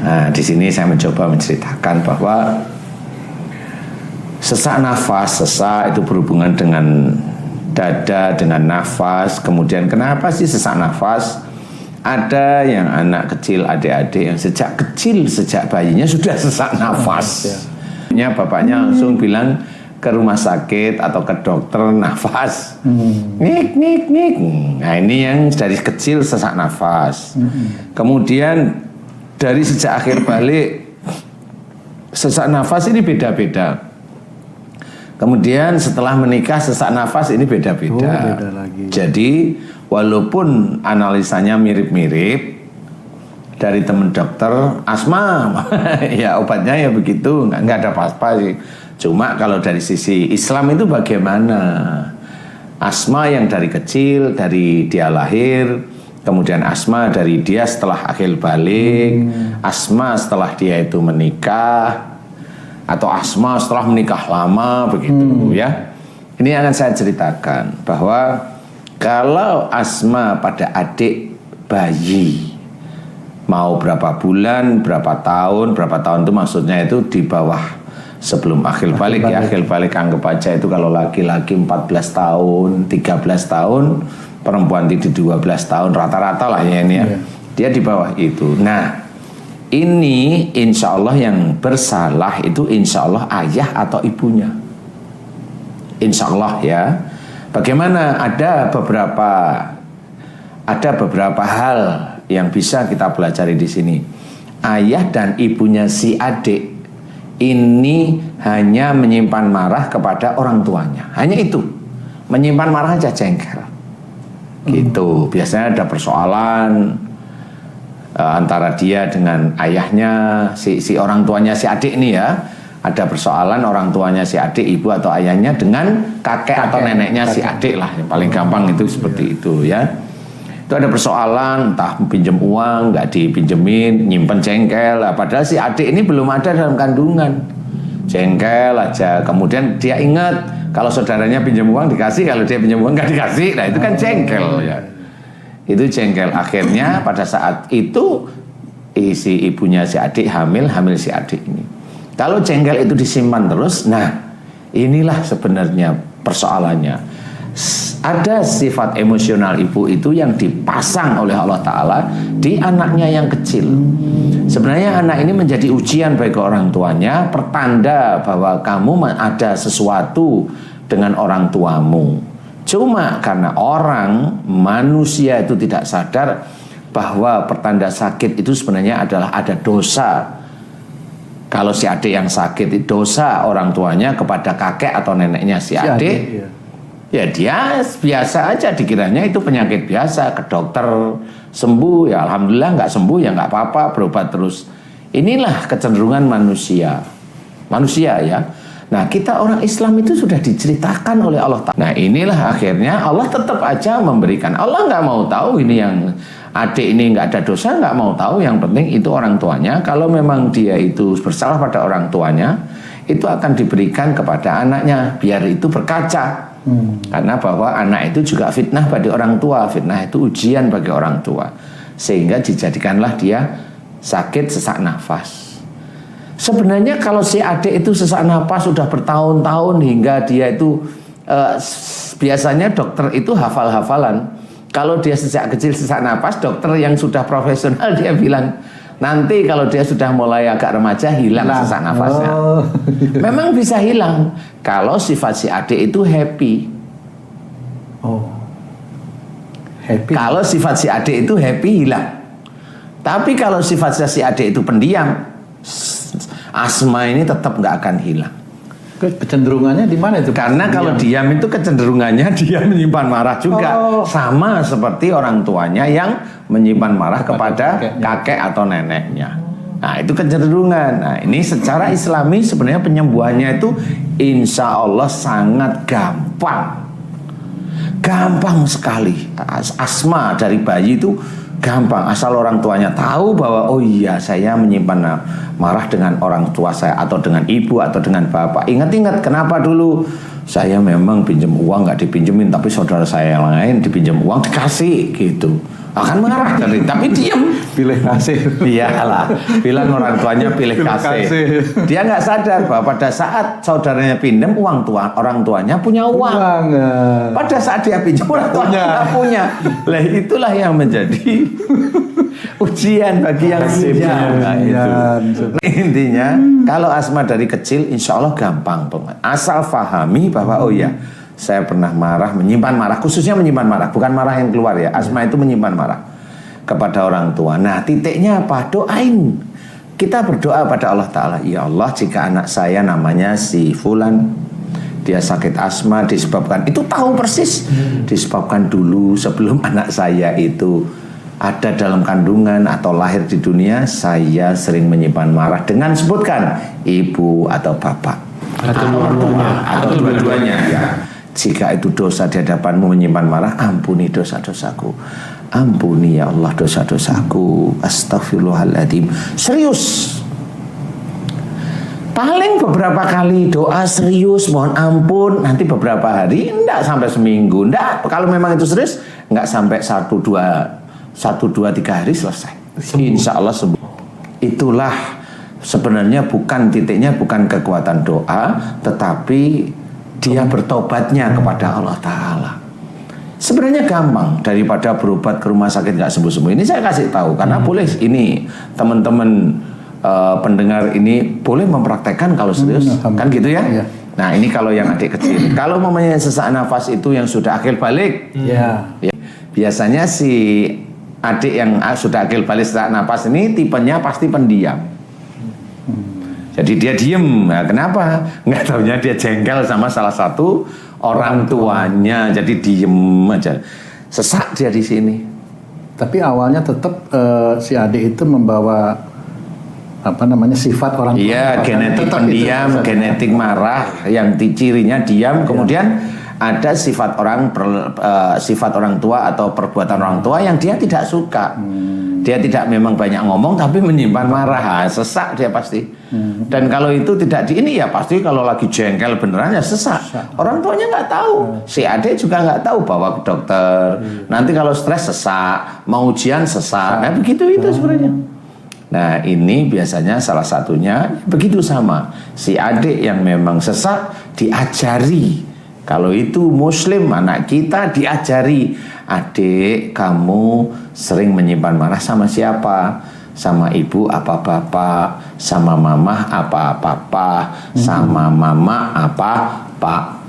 Nah, di sini saya mencoba menceritakan bahwa sesak nafas, sesak itu berhubungan dengan dada, dengan nafas. Kemudian kenapa sih sesak nafas? Ada yang anak kecil, adik-adik yang sejak kecil, sejak bayinya sudah sesak nafas. Bapaknya langsung bilang ke rumah sakit atau ke dokter nafas. Nik. Nah, ini yang dari kecil sesak nafas. Kemudian dari sejak akhir balik sesak nafas ini beda-beda. Kemudian setelah menikah sesak nafas ini beda-beda. Beda lagi. Jadi walaupun analisanya mirip-mirip dari teman dokter asma, ya obatnya ya begitu, nggak ada apa-apa sih. Cuma kalau dari sisi Islam itu bagaimana? Asma yang dari kecil, dari dia lahir, kemudian asma dari dia setelah akhir balik, asma setelah dia itu menikah, atau asma setelah menikah lama begitu ya. Ini akan saya ceritakan bahwa kalau asma pada adik bayi mau berapa bulan, berapa tahun itu maksudnya itu di bawah sebelum akhir balik ya. Akhir balik anggap aja itu kalau laki-laki 14 tahun, 13 tahun, perempuan itu 12 tahun rata-rata lah ya ini ya. Dia di bawah itu. Nah, ini insya Allah yang bersalah itu insya Allah ayah atau ibunya. Insya Allah ya. Bagaimana? Ada beberapa hal yang bisa kita pelajari di sini. Ayah dan ibunya si adik ini hanya menyimpan marah kepada orang tuanya. Hanya itu. Menyimpan marah aja, jengkel. Gitu. Biasanya ada persoalan antara dia dengan ayahnya, si orang tuanya si adik ini ya. Ada persoalan orang tuanya si adik, ibu atau ayahnya dengan kakek atau neneknya si adik lah. Yang paling gampang itu seperti itu ya. Itu ada persoalan, entah pinjam uang, nggak dipinjemin, nyimpen jengkel. Padahal si adik ini belum ada dalam kandungan. Jengkel aja. Kemudian dia ingat kalau saudaranya pinjam uang dikasih, kalau dia pinjam uang nggak dikasih. Nah itu kan jengkel ya. Itu jengkel. Akhirnya pada saat itu si ibunya si adik hamil si adik ini. Kalau jengkel itu disimpan terus, nah inilah sebenarnya persoalannya. Ada sifat emosional ibu itu yang dipasang oleh Allah Ta'ala di anaknya yang kecil. Sebenarnya anak ini menjadi ujian bagi orang tuanya, pertanda bahwa kamu ada sesuatu dengan orang tuamu. Cuma karena orang manusia itu tidak sadar bahwa pertanda sakit itu sebenarnya adalah ada dosa. Kalau si adik yang sakit itu dosa orang tuanya kepada kakek atau neneknya si adik, ya dia biasa aja dikiranya itu penyakit biasa, ke dokter sembuh ya alhamdulillah, nggak sembuh ya nggak apa-apa, berobat terus. Inilah kecenderungan manusia ya. Nah kita orang Islam itu sudah diceritakan oleh Allah Ta'ala. Nah inilah akhirnya Allah tetap aja memberikan. Allah nggak mau tahu ini yang adik ini nggak ada dosa, nggak mau tahu. Yang penting itu orang tuanya. Kalau memang dia itu bersalah pada orang tuanya, itu akan diberikan kepada anaknya biar itu berkaca. Karena bahwa anak itu juga fitnah bagi orang tua. Fitnah itu ujian bagi orang tua. Sehingga dijadikanlah dia sakit sesak nafas. Sebenarnya kalau si adik itu sesak nafas sudah bertahun-tahun hingga dia itu biasanya dokter itu hafal-hafalan. Kalau dia sejak kecil sesak nafas, dokter yang sudah profesional dia bilang nanti kalau dia sudah mulai agak remaja hilang sesak nafasnya. Memang bisa hilang kalau sifat si adik itu happy. Kalau sifat si adik itu happy hilang. Tapi kalau sifat si adik itu pendiam, asma ini tetap nggak akan hilang. Kecenderungannya di mana itu? Karena kalau diam itu kecenderungannya dia menyimpan marah juga, sama seperti orang tuanya yang menyimpan marah kepada kakek atau neneknya. Nah itu kecenderungan. Nah ini secara Islami sebenarnya penyembuhannya itu insya Allah sangat gampang sekali. Asma dari bayi itu gampang, asal orang tuanya tahu bahwa oh iya saya menyimpan marah dengan orang tua saya atau dengan ibu atau dengan bapak. Ingat-ingat kenapa dulu saya memang pinjam uang nggak dipinjemin, tapi saudara saya yang lain dipinjam uang dikasih gitu. akan marah tapi diem. Pilih kasih. Iyalah, bilang orang tuanya pilih kasih. Dia nggak sadar bahwa pada saat saudaranya pinjam uang orang tuanya punya uang. Pada saat dia pinjam orang tuanya nggak punya. Lah itulah yang menjadi ujian bagi yang pinjam. Nah, itu. Intinya kalau asma dari kecil insya Allah gampang. Asal fahami bahwa oh ya, saya pernah marah, menyimpan marah, khususnya menyimpan marah, bukan marah yang keluar ya. Asma itu menyimpan marah kepada orang tua. Nah, titiknya apa? Doain. Kita berdoa pada Allah Ta'ala, ya Allah, jika anak saya namanya si Fulan, dia sakit asma disebabkan, itu tahu persis, disebabkan dulu sebelum anak saya itu ada dalam kandungan atau lahir di dunia, saya sering menyimpan marah dengan sebutkan ibu atau bapak atau dua-duanya ya. Jika itu dosa di hadapanmu menyimpan marah, ampuni dosa-dosaku. Ampuni ya Allah dosa-dosaku. Astagfirullahaladzim. Serius. Paling beberapa kali doa serius, mohon ampun. Nanti beberapa hari, enggak sampai seminggu. Enggak, kalau memang itu serius, enggak sampai 1, 2, 3 hari selesai. Insya Allah sembuh. Itulah sebenarnya bukan titiknya, bukan kekuatan doa, tetapi dia bertobatnya kepada Allah Ta'ala. Sebenarnya gampang daripada berobat ke rumah sakit nggak sembuh-sembuh. Ini saya kasih tahu karena boleh ini teman-teman pendengar ini boleh mempraktekkan kalau serius kan gitu ya. Iya. Nah ini kalau yang adik kecil. Kalau mempunyai sesak nafas itu yang sudah akil balik, ya, biasanya si adik yang sudah akil balik sesak nafas ini tipenya pasti pendiam. Jadi dia diem. Nah, kenapa? Nggak taunya dia jengkel sama salah satu orang tuanya. Jadi diem aja. Sesak dia di sini. Tapi awalnya tetap si adik itu membawa sifat orang tua. Iya, genetik pendiam, genetik marah, yang cirinya diam. Kemudian ada sifat orang tua atau perbuatan orang tua yang dia tidak suka. Dia tidak memang banyak ngomong tapi menyimpan marah, sesak dia pasti. Dan kalau itu tidak ini ya pasti kalau lagi jengkel beneran ya sesak. Orang tuanya nggak tahu, si adik juga nggak tahu, bawa ke dokter. Nanti kalau stres sesak, mau ujian sesak. Nah begitu itu sebenarnya. Nah ini biasanya salah satunya begitu sama. Si adik yang memang sesak diajari. Kalau itu muslim anak kita diajari, adik kamu sering menyimpan marah sama siapa? Sama ibu apa bapak, sama mama apa papa, sama mama apa pak.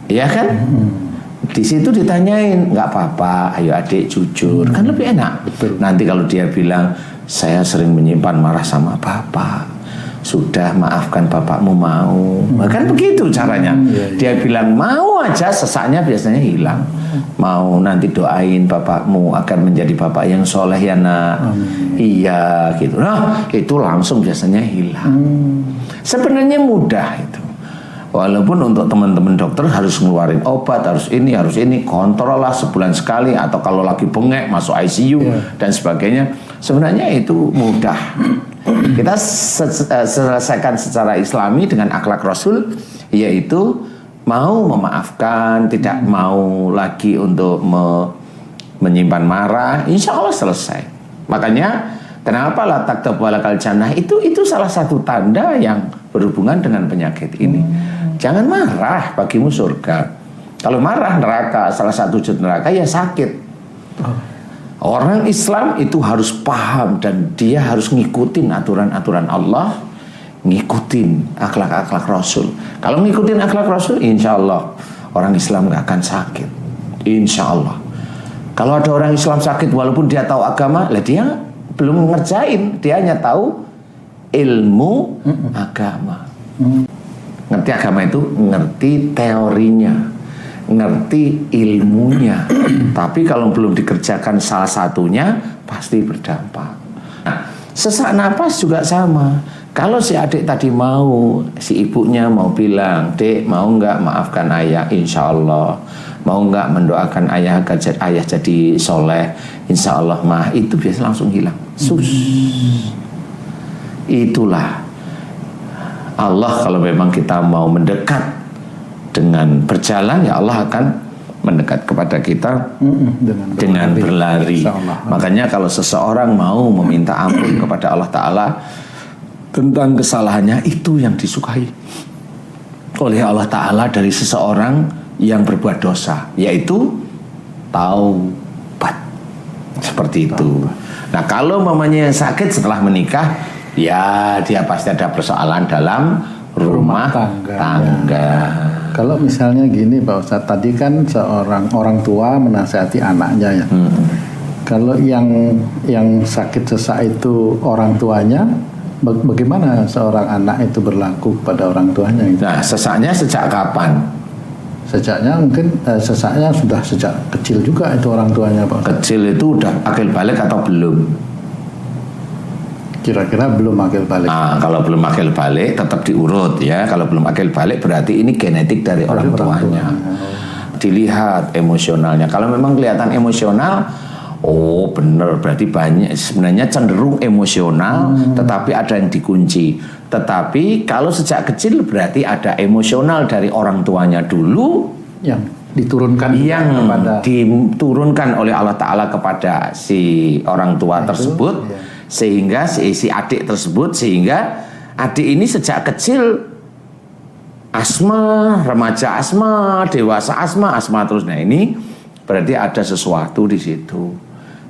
Ya kan? Di situ ditanyain, nggak apa-apa, ayo adik jujur, kan lebih enak. Betul. Nanti kalau dia bilang saya sering menyimpan marah sama bapak, sudah maafkan bapakmu mau. Kan begitu caranya. Dia bilang mau aja sesaknya biasanya hilang. Mau nanti doain bapakmu agar menjadi bapak yang soleh ya nak. Iya gitu. Nah itu langsung biasanya hilang. Sebenarnya mudah itu. Walaupun untuk teman-teman dokter harus ngeluarin obat, harus ini, kontrol lah sebulan sekali, atau kalau lagi bengek masuk ICU dan sebagainya. Sebenarnya itu mudah. Kita selesaikan secara Islami dengan akhlak Rasul, yaitu mau memaafkan, tidak mau lagi untuk menyimpan marah, insya Allah selesai. Makanya kenapa la taktab walakal jannah itu salah satu tanda yang berhubungan dengan penyakit ini. Jangan marah, bagimu surga. Kalau marah neraka, salah satu wujud neraka ya sakit. Orang Islam itu harus paham dan dia harus ngikutin aturan-aturan Allah, ngikutin akhlak-akhlak Rasul. Kalau ngikutin akhlak Rasul, insya Allah orang Islam gak akan sakit. Insya Allah. Kalau ada orang Islam sakit walaupun dia tahu agama, lah dia belum ngerjain, dia hanya tahu ilmu agama. Ngerti agama itu, ngerti teorinya, ngerti ilmunya. Tapi kalau belum dikerjakan salah satunya, pasti berdampak. Nah, sesak napas juga sama. Kalau si adik tadi mau, si ibunya mau bilang, dek mau nggak maafkan ayah, insya Allah. Mau nggak mendoakan ayah agar ayah jadi soleh, insya Allah mah, itu biasa langsung hilang. Itulah Allah, kalau memang kita mau mendekat dengan berjalan, ya Allah akan mendekat kepada kita dengan berlari. Insyaallah. Makanya kalau seseorang mau meminta ampun kepada Allah Ta'ala tentang kesalahannya, itu yang disukai oleh Allah Ta'ala dari seseorang yang berbuat dosa, yaitu taubat. Seperti itu. Nah, kalau mamanya sakit setelah menikah, ya dia pasti ada persoalan dalam rumah tangga. Kalau misalnya gini Pak Ustadz, tadi kan seorang orang tua menasihati anaknya ya. Kalau yang sakit sesak itu orang tuanya, bagaimana seorang anak itu berlaku pada orang tuanya? Gitu? Nah, sesaknya sejak kapan? Sejaknya mungkin sesaknya sudah sejak kecil juga itu orang tuanya Pak Ustadz. Kecil itu udah akil balik atau belum? Kira-kira belum akil balik. Nah, kalau belum akil balik tetap diurut ya. Kalau belum akil balik berarti ini genetik dari orang tuanya. Dilihat emosionalnya. Kalau memang kelihatan emosional, oh bener, berarti banyak sebenarnya cenderung emosional, tetapi ada yang dikunci. Tetapi kalau sejak kecil berarti ada emosional dari orang tuanya dulu yang diturunkan diturunkan oleh Allah Ta'ala kepada si orang tua tersebut, sehingga si adik tersebut, sehingga adik ini sejak kecil asma, remaja asma, dewasa asma terus. Nah, ini berarti ada sesuatu di situ.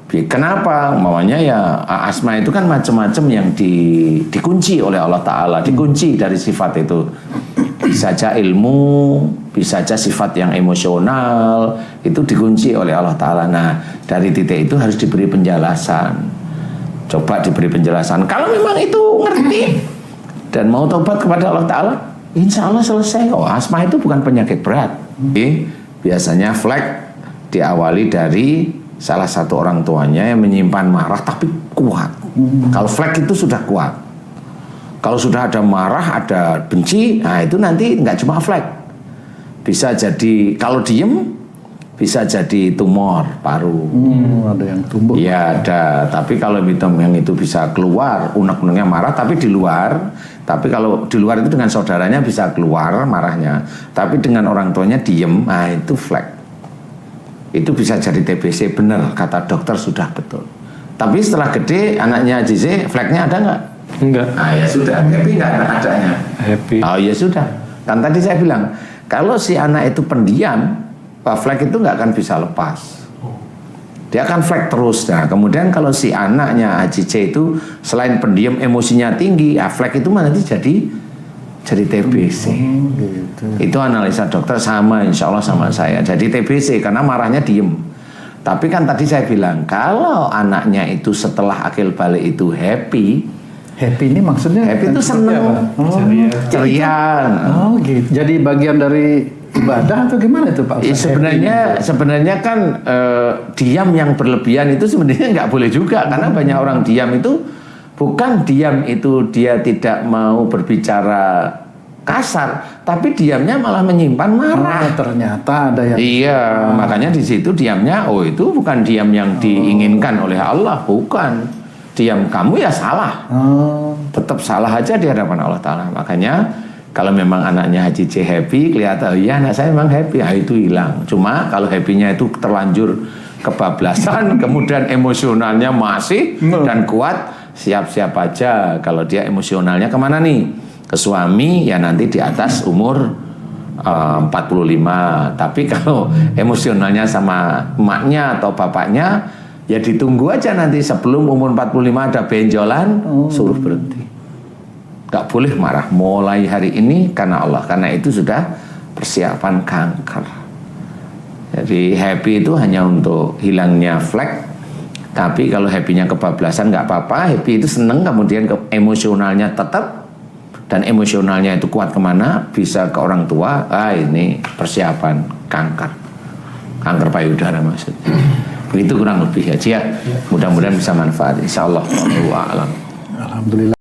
Kenapa? Maunya ya asma itu kan macam-macam yang dikunci oleh Allah Ta'ala, dikunci dari sifat itu. Bisa saja ilmu, bisa saja sifat yang emosional, itu dikunci oleh Allah Ta'ala. Nah, dari titik itu harus diberi penjelasan. Coba diberi penjelasan. Kalau memang itu ngerti dan mau tobat kepada Allah Ta'ala, insya Allah selesai. Oh, asma itu bukan penyakit berat. Biasanya flek diawali dari salah satu orang tuanya yang menyimpan marah tapi kuat. Kalau flek itu sudah kuat. Kalau sudah ada marah, ada benci, nah itu nanti nggak cuma flek. Bisa jadi, kalau diem, bisa jadi tumor paru. Ada yang tumbuh. Ya ada, tapi kalau yang itu bisa keluar, unek-uneknya marah, tapi di luar. Tapi kalau di luar itu dengan saudaranya bisa keluar marahnya. Tapi dengan orang tuanya diem, nah itu flek. Itu bisa jadi TBC, benar kata dokter sudah betul. Tapi setelah gede, anaknya JC, fleknya ada nggak? Enggak. Ah ya sudah, happy nggak adanya? Happy. Oh ya sudah. Kan tadi saya bilang, kalau si anak itu pendiam, flek itu nggak akan bisa lepas. Dia akan flek terus. Nah, kemudian kalau si anaknya AJC itu selain pendiam emosinya tinggi, flek itu nanti jadi TBC. Gitu. Itu analisa dokter sama, insya Allah sama saya. Jadi TBC karena marahnya diem. Tapi kan tadi saya bilang kalau anaknya itu setelah akil balik itu happy. Happy ini maksudnya? Happy itu senang, ceria. Oh gitu. Jadi bagian dari ibadah atau gimana itu Pak? Sebenarnya kan diam yang berlebihan itu sebenarnya nggak boleh juga, karena banyak orang diam itu bukan diam itu dia tidak mau berbicara kasar, tapi diamnya malah menyimpan marah. Oh, ternyata ada yang. Iya, makanya di situ diamnya, oh itu bukan diam yang diinginkan oleh Allah, bukan. Diam kamu ya salah, tetap salah aja di hadapan Allah Ta'ala. Makanya kalau memang anaknya Haji C happy, kelihatan, oh iya anak saya memang happy, itu hilang. Cuma kalau happy-nya itu terlanjur kebablasan, kemudian emosionalnya masih dan kuat, siap-siap aja. Kalau dia emosionalnya kemana nih? Ke suami, ya nanti di atas umur 45. Tapi kalau emosionalnya sama emaknya atau bapaknya, ya ditunggu aja nanti sebelum umur 45 ada benjolan, suruh berhenti. Gak boleh marah mulai hari ini karena Allah, karena itu sudah persiapan kanker. Jadi happy itu hanya untuk hilangnya flek. Tapi kalau happy-nya kebablasan gak apa-apa, happy itu seneng, kemudian emosionalnya tetap, dan emosionalnya itu kuat kemana, bisa ke orang tua. Ini persiapan kanker payudara maksudnya. Begitu kurang lebih ya. Mudah-mudahan bisa manfaat, insyaallah. Alhamdulillah.